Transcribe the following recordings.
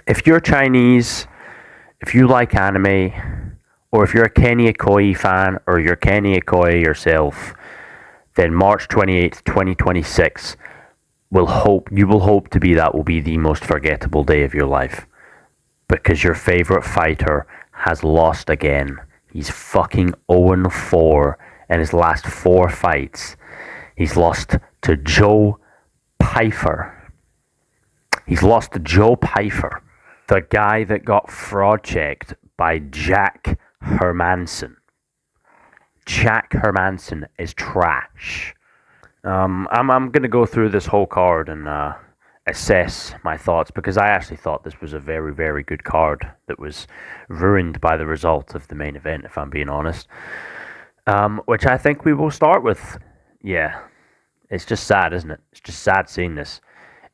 If you're Chinese, if you like anime, or if you're a Kenny Okoye fan, or you're Kenny Okoye yourself, then March 28th, 2026 will hope to be that will be the most forgettable day of your life. Because your favorite fighter has lost again. He's fucking 0-4 in his last four fights. He's lost to Joe Pyfer. He's lost to Joe Pyfer, the guy that got fraud checked by Jack Hermanson. Jack Hermanson is trash. I'm gonna go through this whole card and assess my thoughts because I actually thought this was a very, very good card that was ruined by the result of the main event, if I'm being honest. Which I think we will start with. Yeah, it's just sad, isn't it? It's just sad seeing this.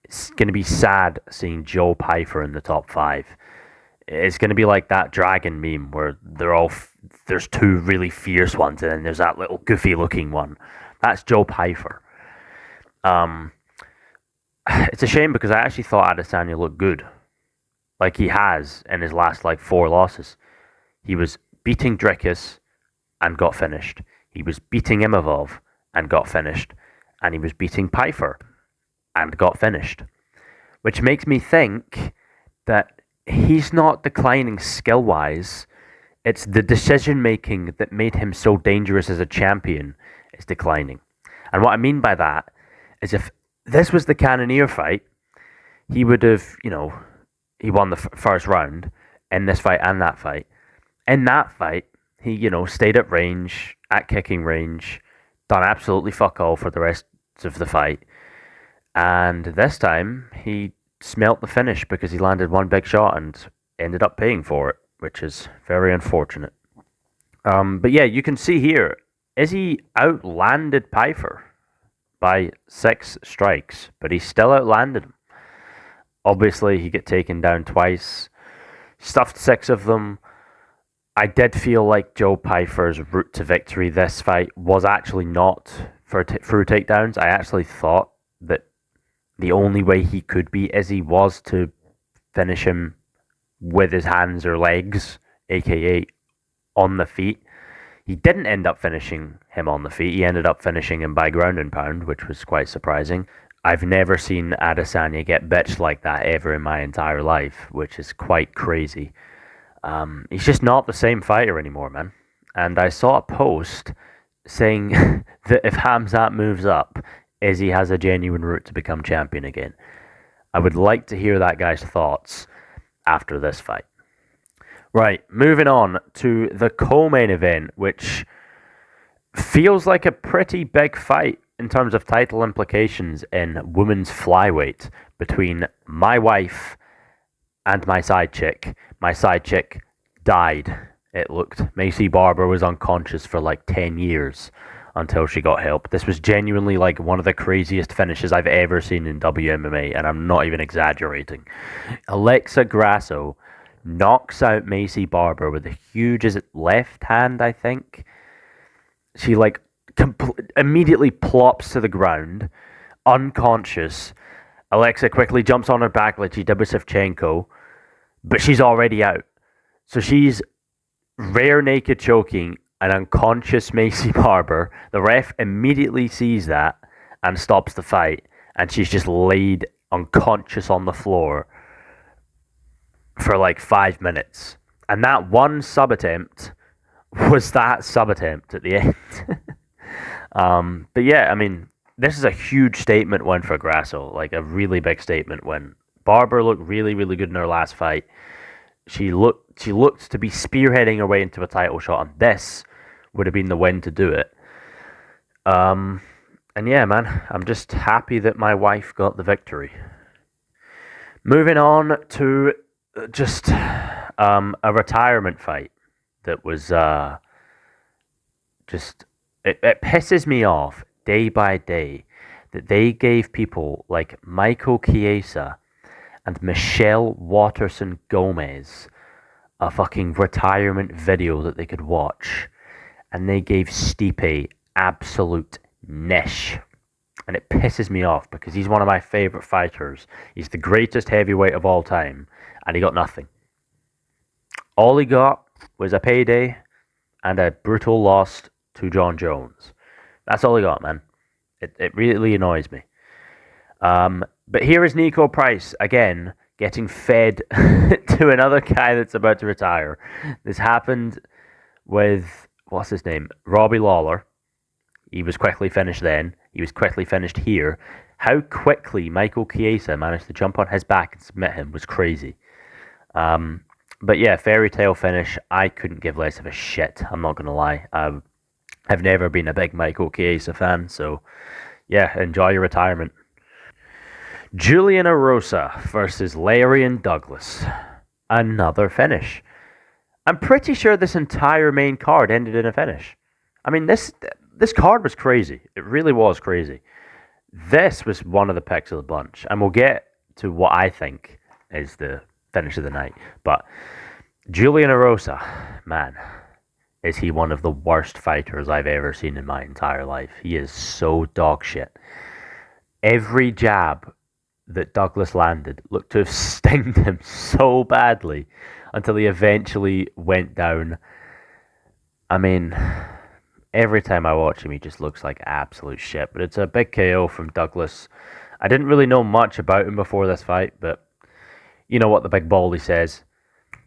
It's going to be sad seeing Joe Pyfer in the top five. It's going to be like that dragon meme where there's two really fierce ones and then there's that little goofy looking one. That's Joe Pyfer. It's a shame because I actually thought Adesanya looked good. Like he has in his last four losses. He was beating Dricus and got finished. He was beating Imavov and got finished. And he was beating Pyfer and got finished. Which makes me think that he's not declining skill-wise. It's the decision-making that made him so dangerous as a champion is declining. And what I mean by that is if this was the Cannonier fight, he would have, he won the first round in this fight and that fight. In that fight, he, stayed at range, at kicking range, done absolutely fuck all for the rest of the fight. And this time, he smelt the finish because he landed one big shot and ended up paying for it, which is very unfortunate. But yeah, you can see here, Izzy outlanded Pyfer by 6 strikes, but he still outlanded him. Obviously, he got taken down twice, stuffed 6 of them. I did feel like Joe Pyfer's route to victory this fight was actually not through takedowns. I actually thought that the only way he could beat Izzy was to finish him with his hands or legs, aka on the feet. He didn't end up finishing him on the feet. He ended up finishing him by ground and pound, which was quite surprising. I've never seen Adesanya get bitched like that ever in my entire life, which is quite crazy. He's just not the same fighter anymore, man. And I saw a post saying that if Hamzat moves up, Izzy has a genuine route to become champion again. I would like to hear that guy's thoughts after this fight. Right, moving on to the co-main event, which feels like a pretty big fight in terms of title implications in women's flyweight between my wife and my side chick. My side chick died, it looked. Macy Barber was unconscious for 10 years until she got help. This was genuinely one of the craziest finishes I've ever seen in WMMA, and I'm not even exaggerating. Alexa Grasso knocks out Macy Barber with a huge, is it left hand, I think? She immediately plops to the ground, unconscious. Alexa quickly jumps on her back like she did with Shevchenko, but she's already out. So she's rear naked choking an unconscious Macy Barber. The ref immediately sees that and stops the fight, and she's just laid unconscious on the floor for 5 minutes. And that one sub attempt was that sub attempt at the end. But yeah, I mean, this is a huge statement win for Grasso, a really big statement win. Barber looked really, really good in her last fight. She looked to be spearheading her way into a title shot, and this would have been the win to do it. And yeah, man, I'm just happy that my wife got the victory. Moving on to just a retirement fight that was it pisses me off day by day that they gave people like Michael Chiesa and Michelle Waterson Gomez a fucking retirement video that they could watch, and they gave Stipe absolute niche. And it pisses me off because he's one of my favourite fighters. He's the greatest heavyweight of all time. and he got nothing. All he got was a payday and a brutal loss to John Jones. That's all he got, man. It really annoys me. But here is Nico Price again getting fed to another guy that's about to retire. This happened with what's his name, Robbie Lawler. He was quickly finished then. He was quickly finished here. How quickly Michael Chiesa managed to jump on his back and submit him was crazy. But yeah, fairy tale finish. I couldn't give less of a shit. I'm not gonna lie. I've never been a big Michael Chiesa fan, so yeah, enjoy your retirement. Julian Erosa versus Larian Douglas. Another finish. I'm pretty sure this entire main card ended in a finish. I mean, this card was crazy. It really was crazy. This was one of the picks of the bunch, and we'll get to what I think is the finish of the night. But Julian Erosa, man, is he one of the worst fighters I've ever seen in my entire life. He is so dog shit. Every jab that Douglas landed looked to have stinged him so badly until he eventually went down. I mean, every time I watch him, he just looks like absolute shit. But it's a big KO from Douglas. I didn't really know much about him before this fight, but you know what the big baldy says.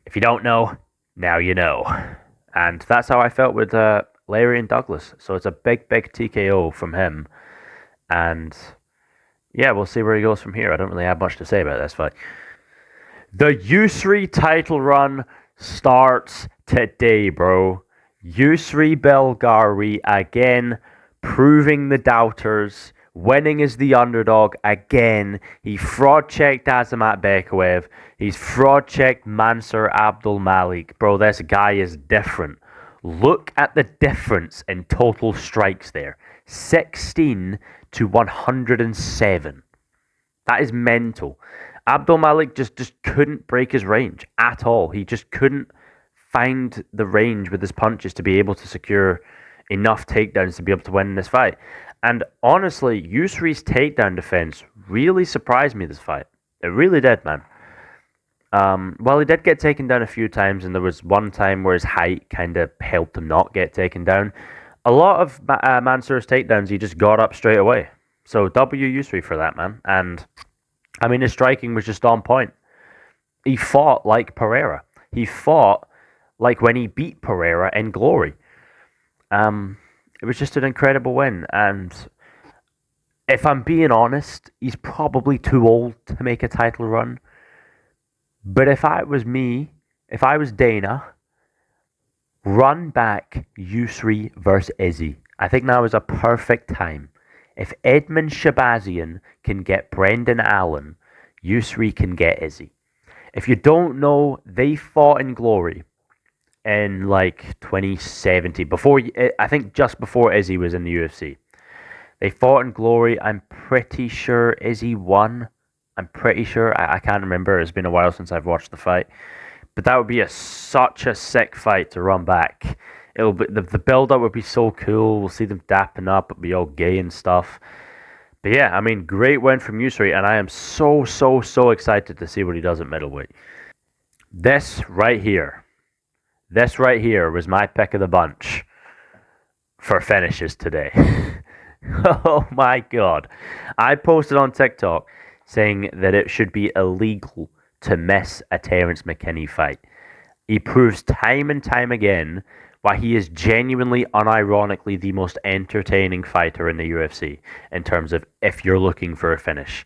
If you don't know, now you know. And that's how I felt with Larian Douglas. So it's a big, big TKO from him. And yeah, we'll see where he goes from here. I don't really have much to say about this fight. The Yusri title run starts today, bro. Yusri Belgari again, proving the doubters, winning as the underdog again. He fraud checked Azamat Bekaev. He's fraud checked Mansur Abdul Malik. Bro, this guy is different. Look at the difference in total strikes there. 16 to 107. That is mental. Abdul Malik just couldn't break his range at all. He just couldn't find the range with his punches to be able to secure enough takedowns to be able to win this fight. And honestly, Yusri's takedown defense really surprised me this fight. It really did, man. Well, he did get taken down a few times, and there was one time where his height kind of helped him not get taken down. A lot of Mansur's takedowns, he just got up straight away. So W Yusri for that, man. And I mean, his striking was just on point. He fought like Pereira. He fought like when he beat Pereira in Glory. It was just an incredible win. And if I'm being honest, he's probably too old to make a title run. But if I was me, if I was Dana, run back Yusri versus Izzy. I think now is a perfect time. If Edmund Shabazian can get Brendan Allen, Yusri can get Izzy. If you don't know, they fought in Glory in like 2017. I think just before Izzy was in the UFC. They fought in Glory. I'm pretty sure Izzy won. I'm pretty sure. I can't remember. It's been a while since I've watched the fight. But that would be such a sick fight to run back. It'll be the build up would be so cool. We'll see them dapping up. It'll be all gay and stuff. But yeah, I mean, great win from Yusri, and I am so excited to see what he does at middleweight. This right here was my pick of the bunch for finishes today. Oh my god. I posted on TikTok saying that it should be illegal to miss a Terence McKinney fight. He proves time and time again why he is genuinely, unironically, the most entertaining fighter in the UFC in terms of if you're looking for a finish.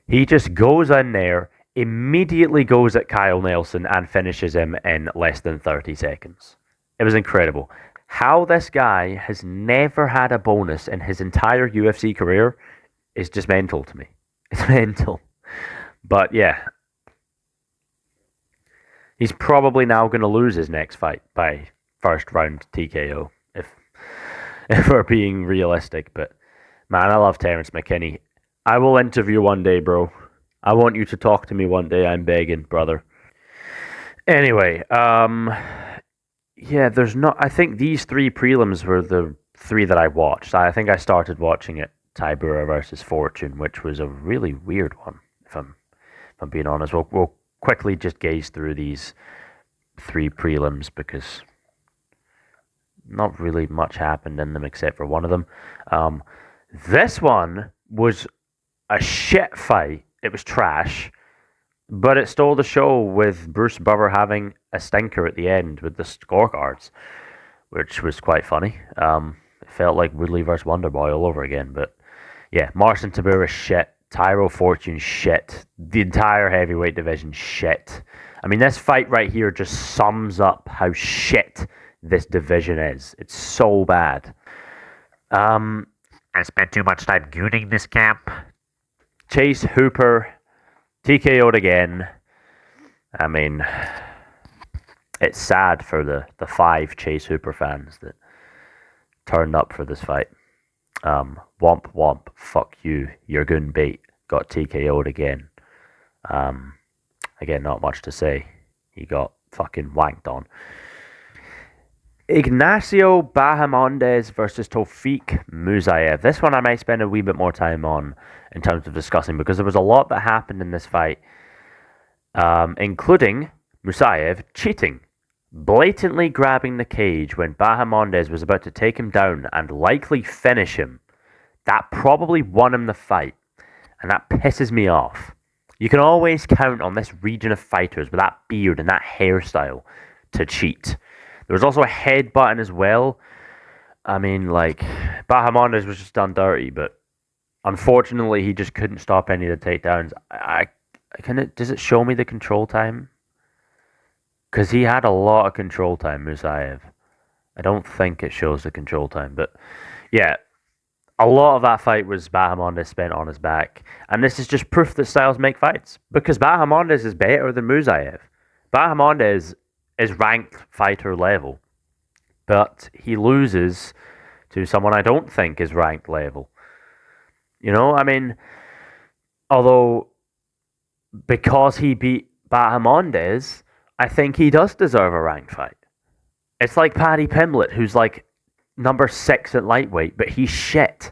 He just goes in there, immediately goes at Kyle Nelson and finishes him in less than 30 seconds. It was incredible. How this guy has never had a bonus in his entire UFC career is just mental to me. It's mental. But yeah, he's probably now going to lose his next fight by first round TKO, if we're being realistic. But man, I love Terence McKinney. I will interview one day, bro. I want you to talk to me one day. I'm begging, brother. Anyway, yeah, there's not. I think these three prelims were the three that I watched. I think I started watching it Tybura versus Fortune, which was a really weird one. If I'm being honest, we'll quickly just gaze through these 3 prelims because not really much happened in them except for one of them. This one was a shit fight. It was trash, but it stole the show with Bruce Buffer having a stinker at the end with the scorecards, which was quite funny. It felt like Woodley versus Wonderboy all over again, but yeah, Marcin Tybura shit, Tyro Fortune shit, the entire heavyweight division shit. I mean, this fight right here just sums up how shit this division is. It's so bad. I spent too much time gooning this camp. Chase Hooper TKO'd again. I mean, it's sad for the 5 Chase Hooper fans that turned up for this fight. Womp womp, fuck you, you're goon bait. Got TKO'd again. Again, not much to say. He got fucking wanked on. Ignacio Bahamondes versus Tofik Musayev. This one I might spend a wee bit more time on in terms of discussing because there was a lot that happened in this fight, including Musayev cheating, blatantly grabbing the cage when Bahamondes was about to take him down and likely finish him. That probably won him the fight, and that pisses me off. You can always count on this region of fighters with that beard and that hairstyle to cheat. There was also a headbutting as well. I mean, like, Bahamondes was just done dirty, but unfortunately, he just couldn't stop any of the takedowns. Does it show me the control time? Because he had a lot of control time, Musayev. I don't think it shows the control time, but yeah, a lot of that fight was Bahamondes spent on his back, and this is just proof that styles make fights, because Bahamondes is better than Musayev. Bahamondes is ranked fighter level, but he loses to someone I don't think is ranked level. You know, I mean, although because he beat Bahamondes, I think he does deserve a ranked fight. It's like Paddy Pimblett, who's like number 6 at lightweight, but he's shit.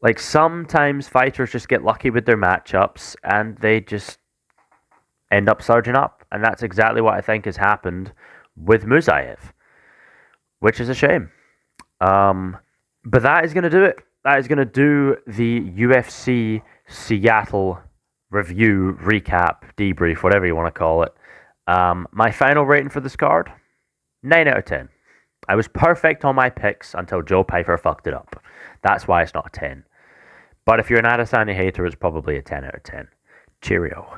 Like, sometimes fighters just get lucky with their matchups and they just end up surging up. And that's exactly what I think has happened with Musayev, which is a shame. But that is going to do it. That is going to do the UFC Seattle review, recap, debrief, whatever you want to call it. My final rating for this card, 9 out of 10. I was perfect on my picks until Joe Pyfer fucked it up. That's why it's not a 10. But if you're an Adesanya hater, it's probably a 10 out of 10. Cheerio.